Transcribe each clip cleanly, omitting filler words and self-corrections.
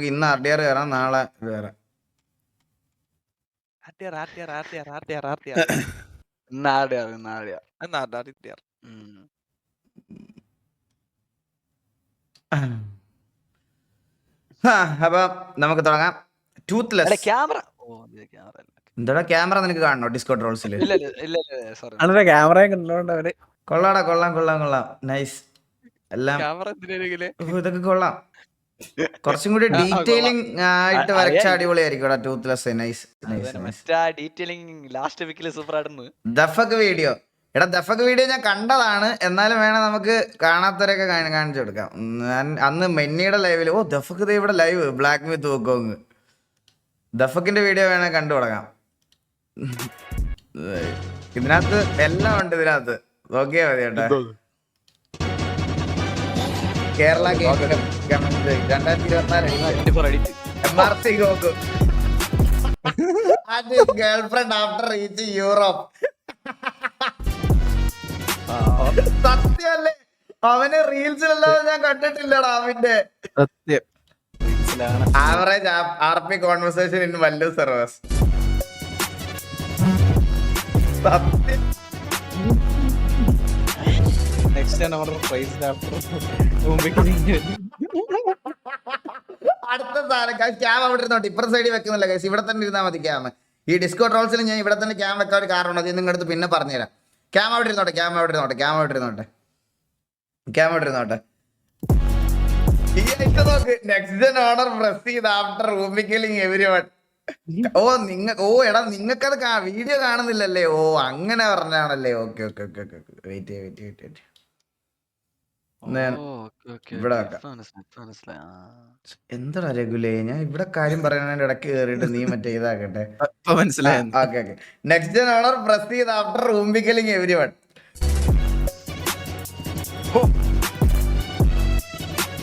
നമുക്ക് ഇന്ന് RTR കയറാം, നാളെ കയറാം. അപ്പൊ നമുക്ക് തുടങ്ങാം. ടൂത്ത്ലെസ്. എന്താടാ ക്യാമറ നിനക്ക് കാണണോ ഡിസ്കോഡ് റോൾസിൽ? ക്യാമറ കണ്ടോണ്ട് അവര് കൊള്ളാടാ, കൊള്ളാം. നൈസ്. എല്ലാം ഇതൊക്കെ കൊള്ളാം. കുറച്ചും കൂടി ഡീറ്റെയിലിംഗ് ആയിട്ട് വരച്ച അടിപൊളിയായിരിക്കും ടൂത്ത്ലെസ്. നൈസ്. ദഫക്ക് വീഡിയോ ഞാൻ കണ്ടതാണ്, എന്നാലും വേണം നമുക്ക് കാണാത്തവരൊക്കെ കാണിച്ചു കൊടുക്കാം. അന്ന് മെന്നിയുടെ ലൈവില് ദഫക്ക് ഇവിടെ ലൈവ് ബ്ലാക്ക് മിത്ത് വെക്കോങ് ദഫക്കിന്റെ വീഡിയോ വേണേ കണ്ടു തുടങ്ങാം. ഇതിനകത്ത് എല്ലാം ഉണ്ട്. ഇതിനകത്ത് നോക്കിയാ മതി കേട്ടോ. Kerala 2024 MRC Goku girlfriend after reach Europe. സത്യമല്ലേ? അവന് റീൽസിലല്ലാതെ ഞാൻ കണ്ടിട്ടില്ലടാ അവന്റെ. ആവറേജ് RP കോൺവെർസേഷൻ ഇൻ വല്ലു സർവേഴ്സ്. സത്യം. അടുത്ത സാധനം ക്യാം അവിടെ ഇരുന്നോട്ടെ. ഇപ്പുറത്തെ സൈഡിൽ വെക്കുന്നില്ല ഗൈസ്, ഇവിടെ തന്നെ ഇരുന്നാൽ മതി ക്യാം. ഈ ഡിസ്കോ ട്രോൾസിൽ ഞാൻ ഇവിടെ തന്നെ ക്യാം വെക്കാൻ ഒരു കാരണം അത് നിങ്ങളുടെ അടുത്ത് പിന്നെ പറഞ്ഞുതരാം. ക്യാം അവിടെ ഇരുന്നോട്ടെ. നോക്ക് നെക്സ്റ്റ് ജൻ ഓർഡർ പ്രസ് ചെയ്ത് ആഫ്റ്റർ റൂമി കില്ലിങ് എവരിവൺ. എടാ നിങ്ങൾക്കത് വീഡിയോ കാണുന്നില്ലല്ലേ? അങ്ങനെ പറഞ്ഞാണല്ലേ? ഓക്കെ. വെയിറ്റ് ഇവിടെ എന്താ രഘുലേ, ഞാൻ ഇവിടെ കാര്യം പറയാൻ ഇടയ്ക്ക് കയറിയിട്ട് നീ മറ്റേ ഇതാക്കട്ടെ. ഓക്കെ. നെക്സ്റ്റ് ജൻ ഓർഡർ പ്രസ് ചെയ്ത് after Rumi killing everyone.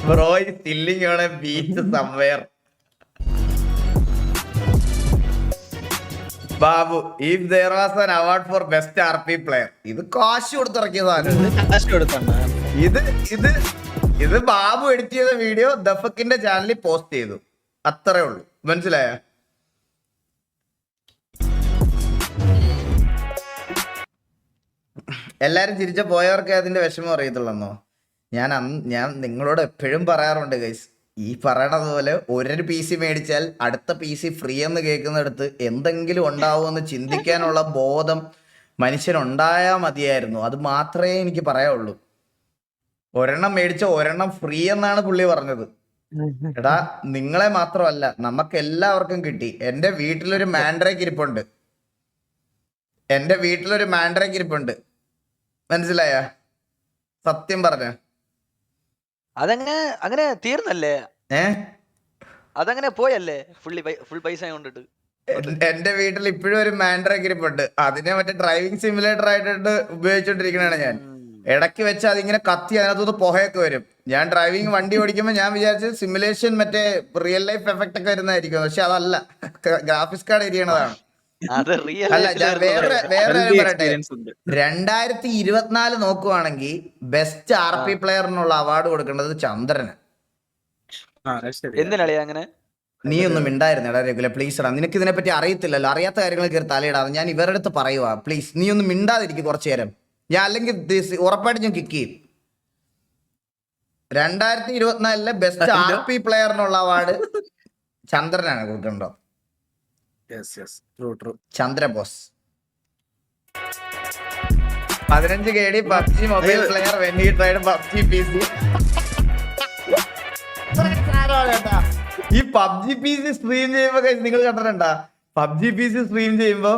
Bro is chilling on a beach somewhere. Babu, if there was an award for best RP player, ഇത് കാശ് കൊടുത്തിറക്കിയതാണ്. ഇത് ബാബു എഡിറ്റ് ചെയ്ത വീഡിയോ ദഫക്കിന്റെ ചാനലിൽ പോസ്റ്റ് ചെയ്തു, അത്രേ ഉള്ളൂ. മനസ്സിലായ? എല്ലാരും ചിരിച്ച പോയവർക്ക് അതിന്റെ വിഷമം അറിയത്തുള്ളന്നോ? ഞാൻ നിങ്ങളോട് എപ്പോഴും പറയാറുണ്ട് ഗൈസ്, ഈ പറയണത് പോലെ ഒരു PC മേടിച്ചാൽ അടുത്ത PC ഫ്രീ എന്ന് കേൾക്കുന്നിടത്ത് എന്തെങ്കിലും ഉണ്ടാവുമെന്ന് ചിന്തിക്കാനുള്ള ബോധം മനുഷ്യനുണ്ടായാൽ മതിയായിരുന്നു. അത് മാത്രമേ എനിക്ക് പറയാനുള്ളൂ. ഒരെണ്ണം മേടിച്ച ഒരെണ്ണം ഫ്രീ എന്നാണ് പുള്ളി പറഞ്ഞത്. എടാ നിങ്ങളെ മാത്രമല്ല നമുക്ക് എല്ലാവർക്കും കിട്ടി. എൻ്റെ വീട്ടിലൊരു മാൻഡ്രേക്ക് ഇരിപ്പുണ്ട്. മനസ്സിലായ? സത്യം പറഞ്ഞ അങ്ങനെ തീർന്നല്ലേ? അതങ്ങനെ പോയല്ലേ ഫുൾ പൈസ കൊണ്ടിട്ട്? എന്റെ വീട്ടിൽ ഇപ്പോഴും ഒരു മാൻഡ്രേക്ക് ഇരിപ്പുണ്ട്. അതിനെ മറ്റേ ഡ്രൈവിംഗ് സിമുലേറ്റർ ആയിട്ട് ഉപയോഗിച്ചോണ്ടിരിക്കണാണ് ഞാൻ. ഇടയ്ക്ക് വെച്ച് അതിങ്ങനെ കത്തി അതിനകത്തുനിന്ന് പുകയൊക്കെ വരും. ഞാൻ ഡ്രൈവിംഗ് വണ്ടി ഓടിക്കുമ്പോൾ ഞാൻ വിചാരിച്ചു സിമുലേഷൻ മറ്റേ റിയൽ ലൈഫ് എഫക്റ്റ് ഒക്കെ വരുന്നതായിരിക്കും. പക്ഷെ അതല്ല, ഗ്രാഫിക്സ് കാർഡ് ഇരിക്കണതാണ്. അല്ല, വേറെ പറയട്ടെ, 2024 നോക്കുവാണെങ്കിൽ ബെസ്റ്റ് RP പ്ലെയറിനുള്ള അവാർഡ് കൊടുക്കേണ്ടത് ചന്ദ്രന്. എന്തിനാളിയാ അങ്ങനെ? നീ ഒന്നും മിണ്ടായിരുന്നേടാ രഘുല, പ്ലീസ് എടാ. നിനക്ക് ഇതിനെപ്പറ്റി അറിയത്തില്ലല്ലോ, അറിയാത്ത കാര്യങ്ങൾ കയറി തലയിടാതെ. ഞാൻ ഇവരുടെ അടുത്ത് പറയുവാ, പ്ലീസ് നീ ഒന്നും മിണ്ടാതിരിക്കും കുറച്ചു നേരം. ഞാൻ അല്ലെങ്കിൽ ഉറപ്പായിട്ട് ഞാൻ കിക്ക് ചെയ്യും. 2024 ബെസ്റ്റ് RP പ്ലെയറിനുള്ള അവാർഡ് ചന്ദ്രനാണ് കൊടുക്കേണ്ടത്. Chandrabose. 15 KD PUBG mobile player when he tried PUBG PC. ഈ PUBG PC സ്ട്രീം ചെയ്യുമ്പോ നിങ്ങൾ കണ്ടിട്ടുണ്ടാ? PUBG PC സ്ട്രീം ചെയ്യുമ്പോ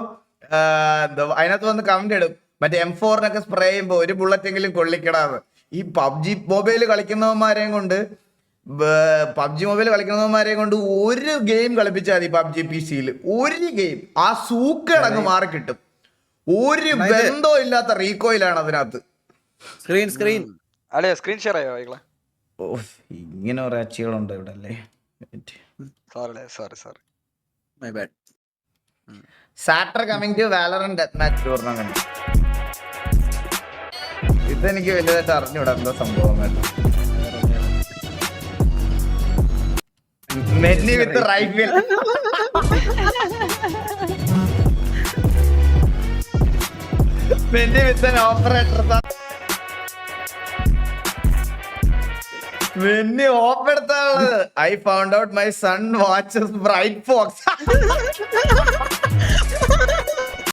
അതിനകത്ത് വന്ന് കമന്റ് ഇടും, മറ്റേ M4 സ്പ്രേ ചെയ്യുമ്പോ ഒരു ബുള്ളറ്റ് എങ്കിലും കൊള്ളിക്കടാന്ന്. ഈ PUBG മൊബൈൽ കളിക്കുന്നവന്മാരെയും കൊണ്ട് ഒരു ഗെയിം കളിപ്പിച്ചാൽ മതി. PUBG PC-യിൽ ഒരു ഗെയിം ആ സൂക്കടങ്ങ് മാറി കിട്ടും. ഒരു ബന്ധവും ഇല്ലാത്ത റീകോയിലാണ് അതിനകത്ത്. സ്ക്രീൻ ഷെയർ ആയോ? ഇങ്ങനെ കുറെ അച്ചികളുണ്ട് ഇവിടെ അല്ലേ. Sorry my bad. Sator coming to Valorant death match tournament. ഇതെനിക്ക് വലുതായിട്ട് അറിഞ്ഞൂടാ എന്താ സംഭവം കേട്ടോ. Menny with rifle. Menny with operator. Menny op എടുത്താണുള്ളത്. I found out my son watches Bright Fox.